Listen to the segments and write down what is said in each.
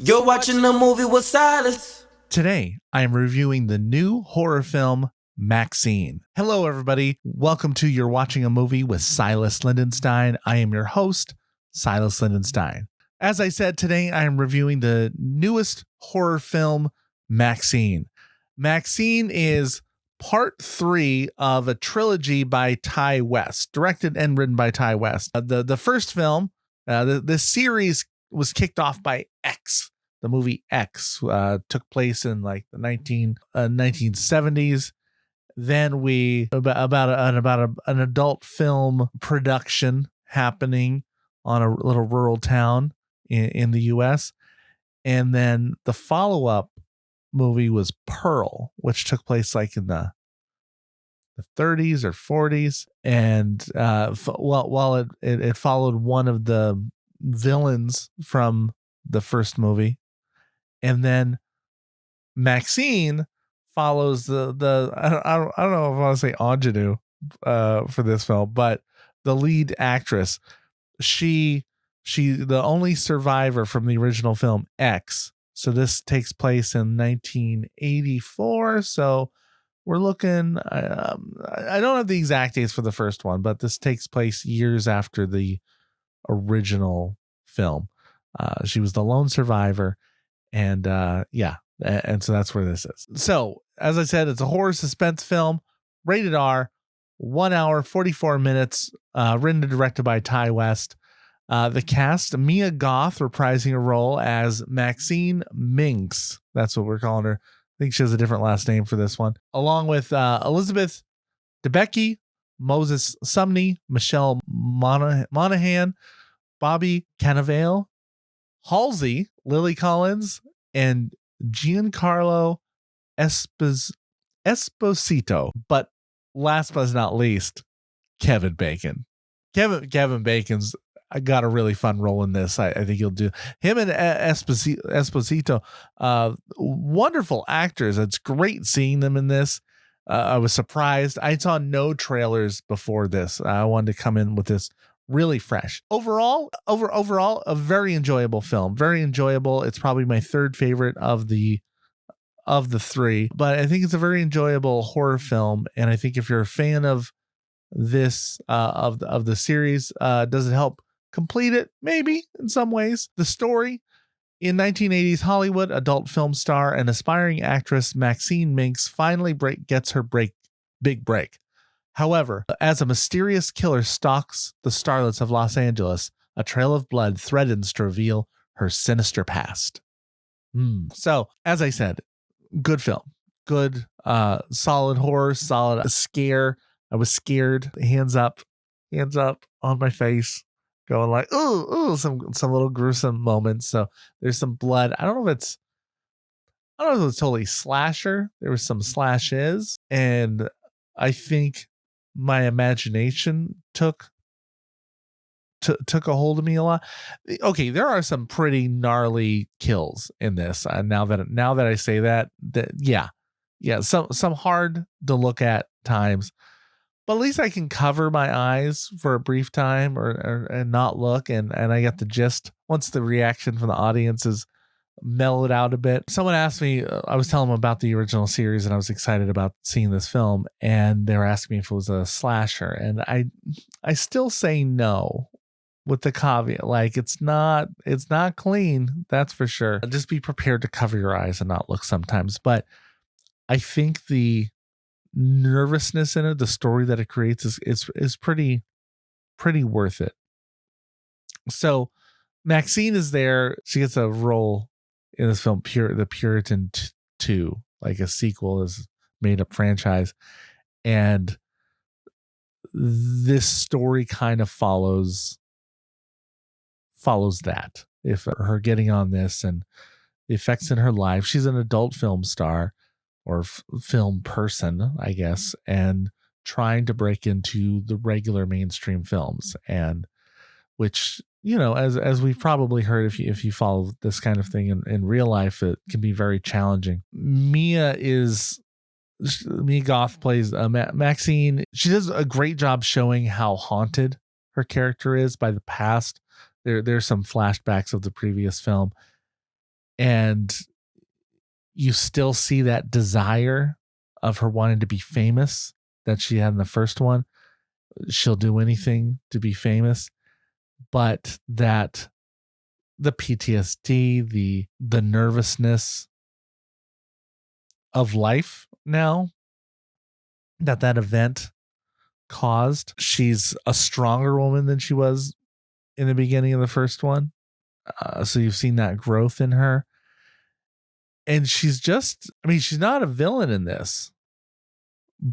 You're watching a movie with Silas. Today, I am reviewing the new horror film, MaXXine. Hello, everybody. Welcome to You're Watching a Movie with Silas Lindenstein. I am your host, Silas Lindenstein. As I said, today I am reviewing the newest horror film, MaXXine. MaXXine is part 3 of a trilogy by Ty West, directed and written by Ty West. The first film, the series was kicked off by X. The movie X took place in like the 1970s. Then about an adult film production happening on a little rural town in the U.S. And then the follow-up movie was Pearl, which took place like in the 30s or 40s. And while it followed one of the villains from the first movie. And then MaXXine follows I don't know if I want to say ingenue for this film, but the lead actress, she the only survivor from the original film X. So this takes place in 1984. So we're looking, I don't have the exact dates for the first one, but this takes place years after the original film. She was the lone survivor. And and so that's where this is. So, as I said, it's a horror suspense film, rated R, 1 hour, 44 minutes, written and directed by Ty West. The cast, Mia Goth reprising a role as Maxine Minx. That's what we're calling her. I think she has a different last name for this one. Along with Elizabeth Debicki, Moses Sumney, Michelle Monaghan, Bobby Cannavale, Halsey, Lily Collins, and Giancarlo Esposito. But last but not least, Kevin Bacon. Kevin Bacon's got a really fun role in this. I think he'll do. Him and Esposito, wonderful actors. It's great seeing them in this. I was surprised. I saw no trailers before this. I wanted to come in with this really fresh. Overall, a very enjoyable film. Very enjoyable. It's probably my third favorite of the three, but I think it's a very enjoyable horror film. And I think if you're a fan of this, of the series, does it help complete it? Maybe in some ways. The story: in 1980s Hollywood, adult film star and aspiring actress Maxine Minx finally gets her big break. However, as a mysterious killer stalks the starlets of Los Angeles, a trail of blood threatens to reveal her sinister past. So, as I said, good film, good, solid horror, solid scare. I was scared, hands up on my face, going like, ooh, some little gruesome moments. So there's some blood. I don't know if it's totally slasher. There was some slashes, and I think my imagination took a hold of me a lot. Okay, there are some pretty gnarly kills in this. Now that I say that some hard to look at times, but at least I can cover my eyes for a brief time and not look, and I get the gist once the reaction from the audience is mellowed out a bit. Someone asked me, I was telling them about the original series and I was excited about seeing this film, and they were asking me if it was a slasher, and I still say no, with the caveat, like it's not clean, that's for sure. Just be prepared to cover your eyes and not look sometimes. But I think the nervousness in it, the story that it creates is pretty worth it. So Maxine is there. She gets a role in this film, The Puritan 2, like a sequel, is made up franchise. And this story kind of follows that, if her getting on this and the effects in her life. She's an adult film star or film person, I guess, and trying to break into the regular mainstream films, and which, you know, as we've probably heard, if you follow this kind of thing in real life, it can be very challenging. Mia Goth plays Maxine. She does a great job showing how haunted her character is by the past. There's some flashbacks of the previous film, and you still see that desire of her wanting to be famous that she had in the first one. She'll do anything to be famous, but that the PTSD, the nervousness of life now that event caused, she's a stronger woman than she was in the beginning of the first one. So you've seen that growth in her. And she's not a villain in this,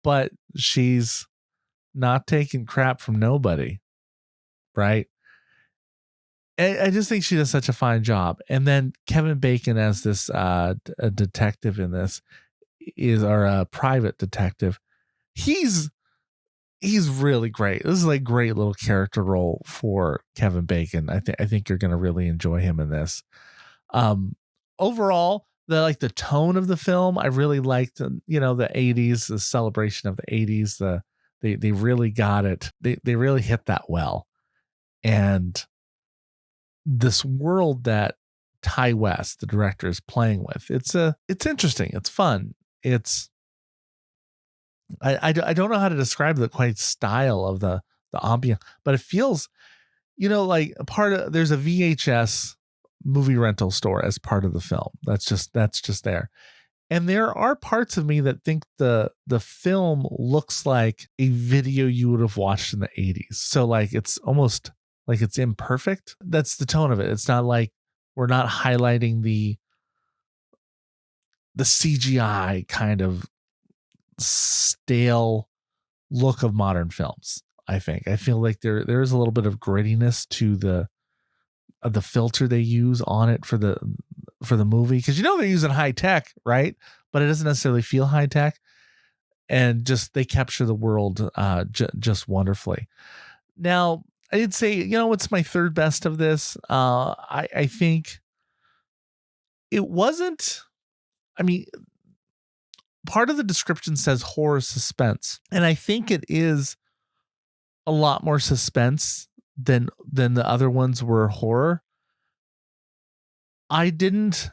but she's not taking crap from nobody. Right. I just think she does such a fine job. And then Kevin Bacon as this a detective in this or a private detective. He's really great. This is like great little character role for Kevin Bacon. I think you're going to really enjoy him in this. Overall, the tone of the film, I really liked, the 80s, the celebration of the 80s. They really got it. They really hit that well. And this world that Ty West, the director, is playing with, it's interesting. It's fun. I don't know how to describe the quite style of the ambient, but it feels, like there's a VHS movie rental store as part of the film. That's just there. And there are parts of me that think the film looks like a video you would have watched in the 80s. So like it's almost like it's imperfect. That's the tone of it. It's not like we're not highlighting the CGI kind of stale look of modern films. I feel like there is a little bit of grittiness to the filter they use on it for the movie, because they're using high tech, right? But it doesn't necessarily feel high tech, and just they capture the world just wonderfully. Now, I'd say it's my third best of this. I think it wasn't. I mean, part of the description says horror suspense, and I think it is a lot more suspense than the other ones were horror. I didn't,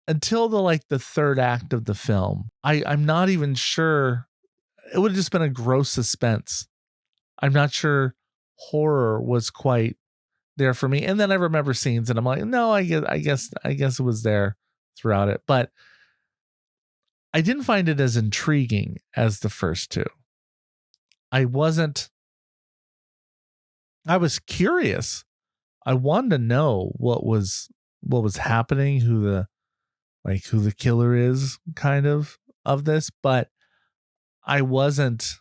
until the third act of the film. I'm not even sure. It would have just been a gross suspense. I'm not sure horror was quite there for me. And then I remember scenes and I'm like, no, I guess it was there throughout it, but I didn't find it as intriguing as the first two. I was curious. I wanted to know what was happening, who the killer is kind of this, but I wasn't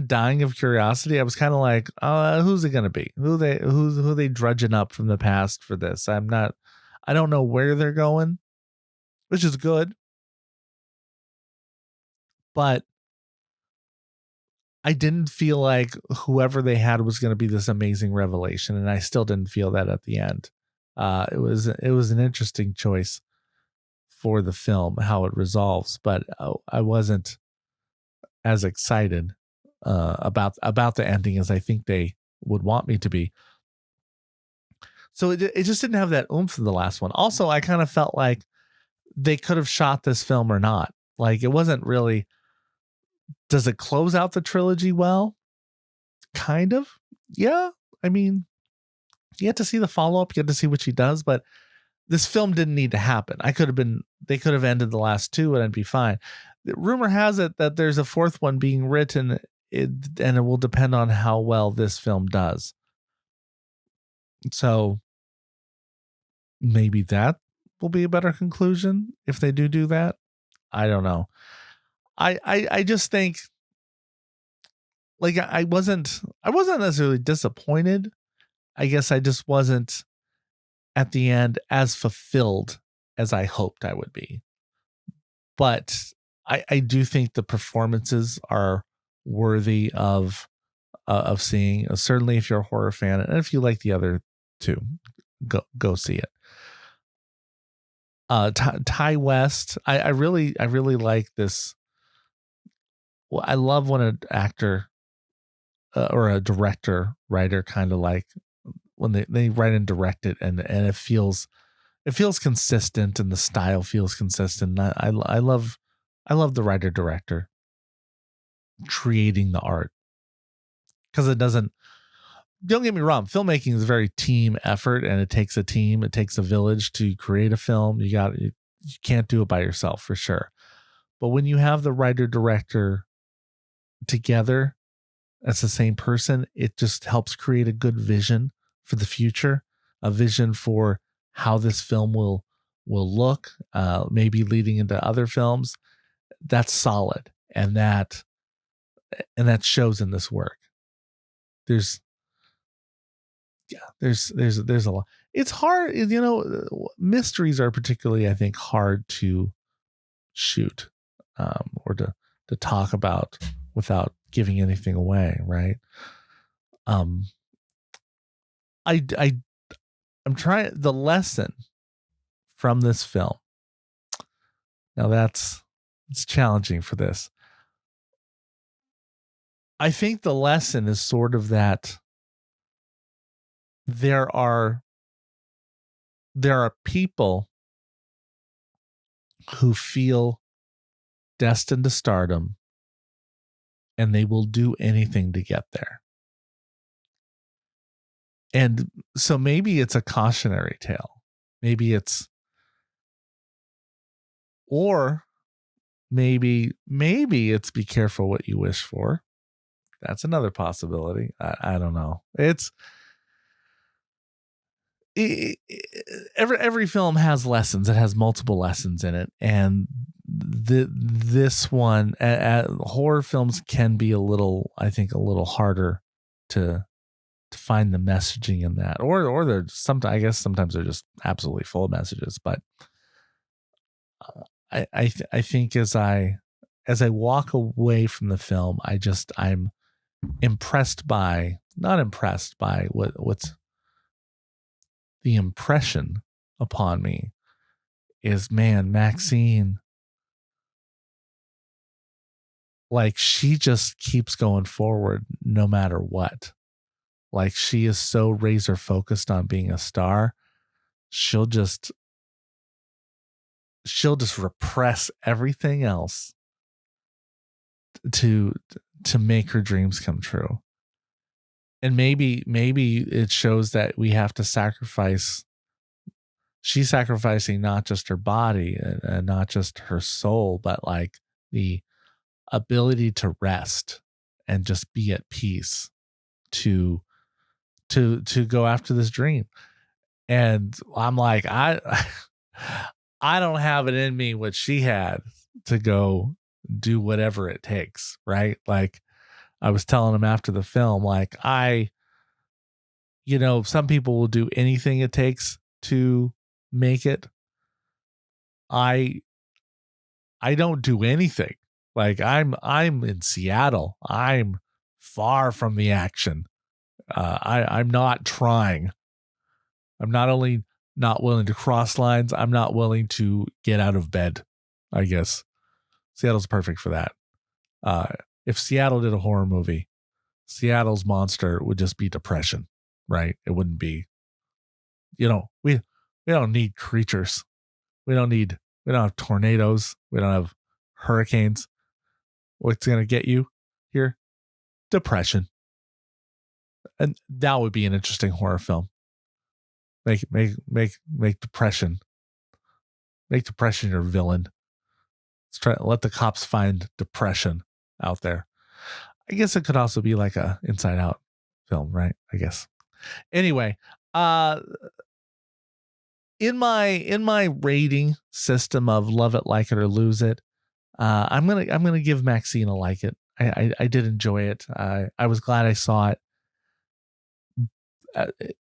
dying of curiosity. I was kind of like, who's it going to be? Who they drudging up from the past for this? I don't know where they're going, which is good. But I didn't feel like whoever they had was going to be this amazing revelation. And I still didn't feel that at the end. It was an interesting choice for the film, how it resolves, but I wasn't as excited about the ending as I think they would want me to be. So it just didn't have that oomph in the last one. Also, I kind of felt like they could have shot this film or not. Like it wasn't really, does it close out the trilogy well? Kind of. Yeah. I mean, you get to see the follow-up, you get to see what she does, but this film didn't need to happen. They could have ended the last two and I'd be fine. The rumor has it that there's a fourth one being written, and it will depend on how well this film does. So maybe that will be a better conclusion if they do that. I don't know. I just think, like, I wasn't necessarily disappointed. I guess I just wasn't at the end as fulfilled as I hoped I would be. But I do think the performances are worthy of seeing. Certainly, if you're a horror fan, and if you like the other two, go see it. Ty West, I really like this. Well, I love when an actor or a director, writer, kind of like when they write and direct it, and it feels consistent, and the style feels consistent. I love the writer director creating the art, because it doesn't. Don't get me wrong, filmmaking is a very team effort, and it takes a team, it takes a village to create a film. You can't do it by yourself, for sure. But when you have the writer director together as the same person, it just helps create a good vision for the future, a vision for how this film will look, maybe leading into other films. That's solid, and that shows in this work. There's a lot. It's hard, mysteries are particularly, I think, hard to shoot, or to talk about without giving anything away, right? I'm trying the lesson from this film. Now it's challenging for this. I think the lesson is sort of that there are people who feel destined to stardom, and they will do anything to get there. And so maybe it's a cautionary tale. Maybe it's, or maybe it's be careful what you wish for. That's another possibility. I don't know. Every film has lessons. It has multiple lessons in it, and this one, horror films can be a little harder to find the messaging in that, or they're sometimes, I guess sometimes they're just absolutely full of messages. But I think as I walk away from the film, I'm not impressed by what's the impression upon me is, man, Maxine, like, she just keeps going forward no matter what. Like, she is so razor focused on being a star. She'll just repress everything else to make her dreams come true. And maybe it shows that we have to sacrifice. She's sacrificing not just her body and not just her soul, but like the ability to rest and just be at peace to go after this dream. And I'm like, I don't have it in me what she had to go do whatever it takes, right? Like, I was telling him after the film, like, some people will do anything it takes to make it. I don't do anything. Like, I'm in Seattle. I'm far from the action. I'm not trying. I'm not only not willing to cross lines, I'm not willing to get out of bed, I guess. Seattle's perfect for that. If Seattle did a horror movie, Seattle's monster would just be depression, right? It wouldn't be, we don't need creatures. We don't have tornadoes. We don't have hurricanes. What's going to get you here? Depression. And that would be an interesting horror film. Make depression. Make depression your villain. Let's try to let the cops find depression out there. I guess it could also be like a Inside Out film, right? I guess. Anyway, in my rating system of love it, like it, or lose it, I'm gonna give MaXXine a like it. I did enjoy it. I was glad I saw it.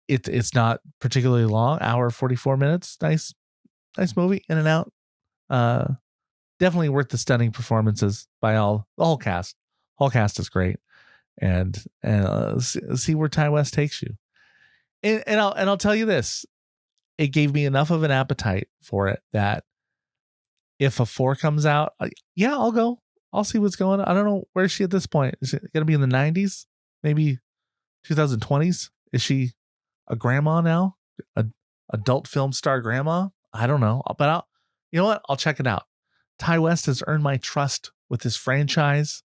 It's not particularly long, hour 44 minutes. Nice movie, in and out. Definitely worth the stunning performances by the whole cast. Whole cast is great, and see where Ty West takes you. And I'll tell you this, it gave me enough of an appetite for it that if a 4 comes out, yeah, I'll go. I'll see what's going on. I don't know, where is she at this point? Is it going to be in the 90s? Maybe 2020s? Is she? a grandma now, adult film star grandma. I don't know, but you know what? I'll check it out. Ty West has earned my trust with this franchise,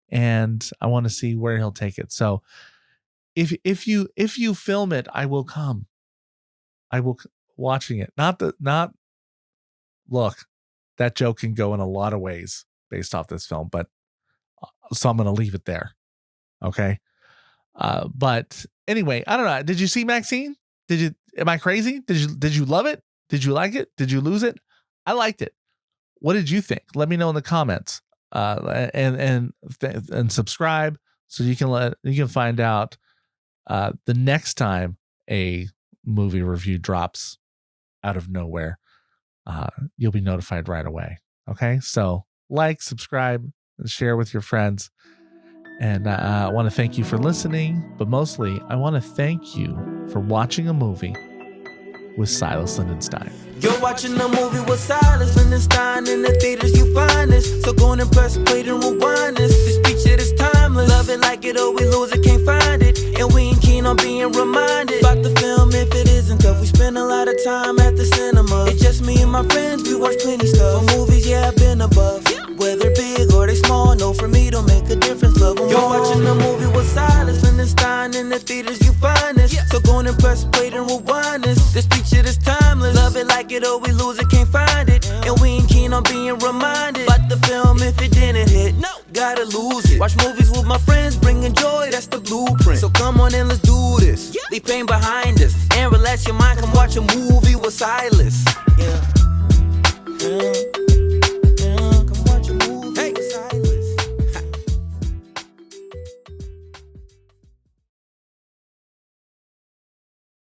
and I want to see where he'll take it. So if you film it, I will come. I will watching it. Look, that joke can go in a lot of ways based off this film, but so I'm going to leave it there. Okay. But anyway, I don't know. Did you see Maxine? Am I crazy? Did you love it? Did you like it? Did you lose it? I liked it. What did you think? Let me know in the comments. And subscribe so you can find out the next time a movie review drops out of nowhere. You'll be notified right away. Okay, so like, subscribe, and share with your friends. And I want to thank you for listening, but mostly I want to thank you for watching a movie with Silas Lindenstein. You're watching a movie with Silas Lindenstein. In the theaters you find this, so go and press play and rewind this. This feature is timeless. Love it, like it, or we lose it, can't find it. And we ain't keen on being reminded about the film if it isn't tough. We spend a lot of time at the cinema. It's just me and my friends, we watch plenty stuff. For movies, yeah, I've been above. Whether big or they small, no, for me don't make a difference, love them. You're watching a movie with Silas Lindenstein. In the theaters you find this, so go and press play and rewind this. This feature is timeless. Love it, like it, or we lose it, can't find it. And we ain't keen on being reminded about the film if it didn't hit. No, gotta lose it. Watch movies with my friends, bringing joy, that's the blueprint. So come on and let's do this. Leave pain behind us and relax your mind. Come watch a movie with Silas. Yeah.